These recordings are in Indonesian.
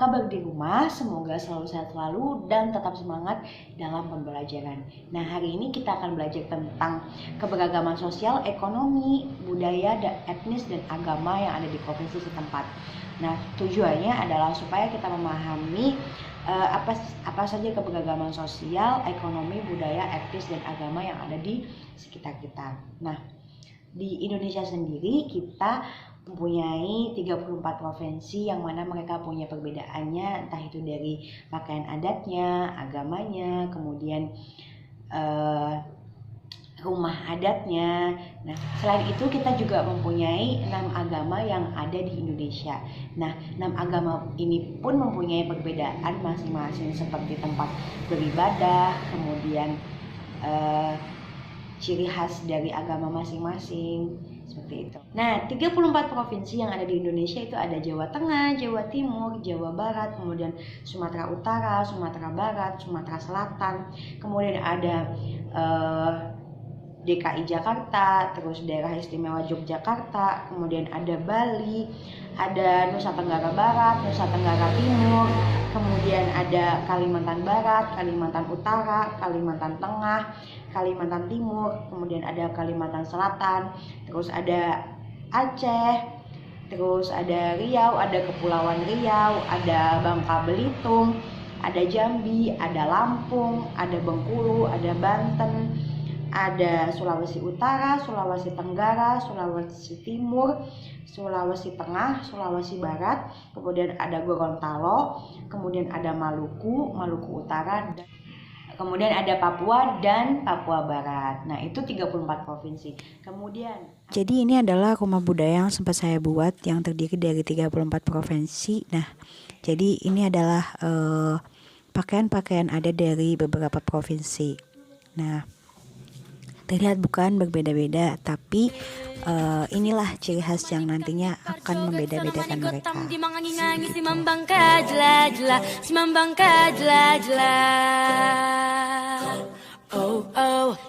kabar di rumah? Semoga selalu sehat selalu dan tetap semangat dalam pembelajaran. Nah, hari ini kita akan belajar tentang keberagaman sosial, ekonomi, budaya, etnis, dan agama yang ada di provinsi setempat. Nah, tujuannya adalah supaya kita memahami apa saja keberagaman sosial, ekonomi, budaya, etnis, dan agama yang ada di sekitar kita. Nah, di Indonesia sendiri kita mempunyai 34 provinsi yang mana mereka punya perbedaannya, entah itu dari pakaian adatnya, agamanya, kemudian rumah adatnya. Nah, selain itu kita juga mempunyai 6 agama yang ada di Indonesia. Nah, 6 agama ini pun mempunyai perbedaan masing-masing seperti tempat beribadah, kemudian ciri khas dari agama masing-masing, seperti itu. Nah, 34 provinsi yang ada di Indonesia itu ada Jawa Tengah, Jawa Timur, Jawa Barat, kemudian Sumatera Utara, Sumatera Barat, Sumatera Selatan, kemudian ada DKI Jakarta, terus daerah istimewa Yogyakarta, kemudian ada Bali, ada Nusa Tenggara Barat, Nusa Tenggara Timur, kemudian ada Kalimantan Barat, Kalimantan Utara, Kalimantan Tengah, Kalimantan Timur, kemudian ada Kalimantan Selatan, terus ada Aceh, terus ada Riau, ada Kepulauan Riau, ada Bangka Belitung, ada Jambi, ada Lampung, ada Bengkulu, ada Banten, ada Sulawesi Utara, Sulawesi Tenggara, Sulawesi Timur, Sulawesi Tengah, Sulawesi Barat, kemudian ada Gorontalo, kemudian ada Maluku, Maluku Utara, kemudian ada Papua dan Papua Barat. Nah, itu 34 provinsi. Kemudian, jadi ini adalah rumah budaya yang sempat saya buat yang terdiri dari 34 provinsi. Nah, jadi ini adalah pakaian-pakaian ada dari beberapa provinsi. Nah, terlihat bukan berbeda-beda, tapi inilah ciri khas yang nantinya akan membeda-bedakan mereka.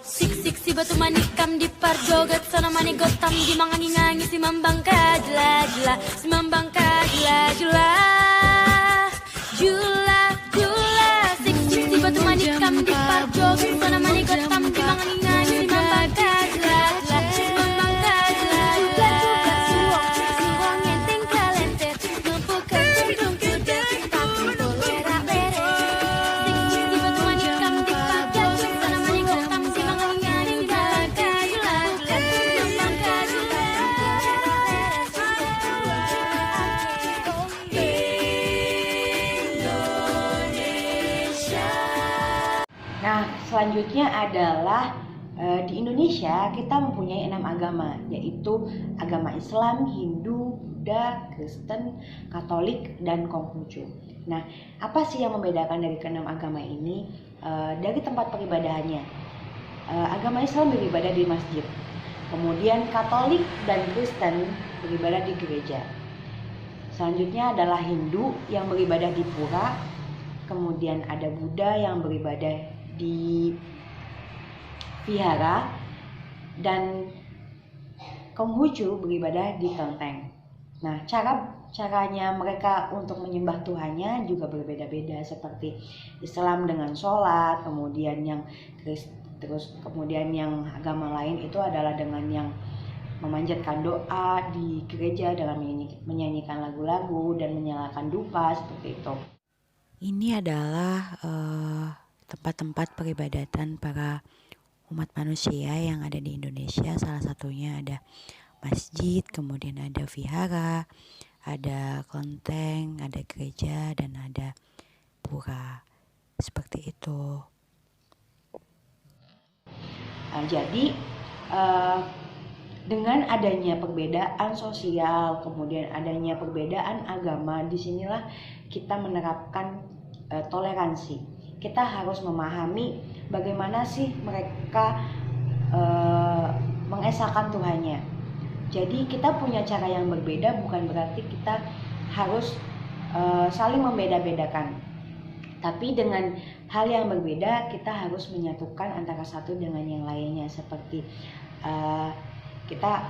Sik si batu manikam di parjogat sana mani gotam di mangangi si mambangka jela si mambangka jela sik si batu manikam di parjogat sana mani gotam di mangangi si mambangka jela si mambangka jela si wong enteng kalentet ngebuka tung kuda tapi bolera bere sik si batu manikam di parjogat sana mani gotam di mangangi si mambangka jela si mambangka nah, selanjutnya adalah di Indonesia kita mempunyai 6 agama, yaitu agama Islam, Hindu, Buddha, Kristen, Katolik, dan Konghucu. Nah, apa sih yang membedakan dari ke-6 agama ini? Dari tempat peribadahannya. Agama Islam beribadah di masjid, kemudian Katolik dan Kristen beribadah di gereja. Selanjutnya adalah Hindu yang beribadah di pura, kemudian ada Buddha yang beribadah di vihara, dan Konghucu beribadah di kelenteng. Nah, caranya mereka untuk menyembah Tuhannya juga berbeda-beda, seperti Islam dengan sholat, kemudian yang kemudian yang agama lain itu adalah dengan yang memanjatkan doa di gereja dengan menyanyikan lagu-lagu dan menyalakan dupa, seperti itu. Ini adalah tempat-tempat peribadatan para umat manusia yang ada di Indonesia. Salah satunya ada masjid, kemudian ada vihara, ada kelenteng, ada gereja, dan ada pura. Seperti itu. Jadi dengan adanya perbedaan sosial, kemudian adanya perbedaan agama, disinilah kita menerapkan toleransi. Kita harus memahami bagaimana sih mereka mengesahkan Tuhannya. Jadi kita punya cara yang berbeda, bukan berarti kita harus saling membeda-bedakan. Tapi dengan hal yang berbeda, kita harus menyatukan antara satu dengan yang lainnya. Seperti kita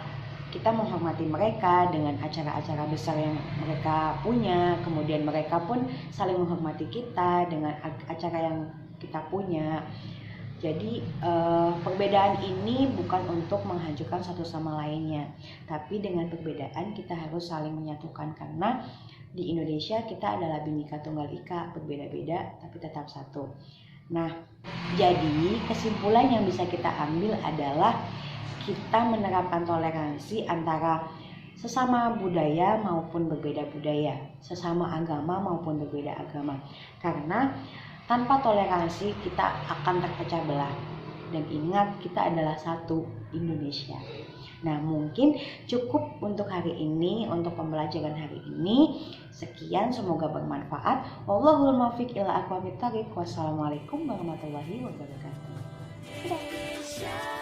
kita menghormati mereka dengan acara-acara besar yang mereka punya, kemudian mereka pun saling menghormati kita dengan acara yang kita punya. Jadi perbedaan ini bukan untuk menghancurkan satu sama lainnya, tapi dengan perbedaan kita harus saling menyatukan, karena di Indonesia kita adalah Bhinneka Tunggal Ika, berbeda-beda tapi tetap satu. Nah, jadi kesimpulan yang bisa kita ambil adalah kita menerapkan toleransi antara sesama budaya maupun berbeda budaya, sesama agama maupun berbeda agama. Karena tanpa toleransi kita akan terpecah belah. Dan ingat, kita adalah satu Indonesia. Nah, mungkin cukup untuk hari ini, untuk pembelajaran hari ini. Sekian, semoga bermanfaat. Wallahul muwaffiq ila aqwamit thoriq. Wassalamualaikum warahmatullahi wabarakatuh. Dadah.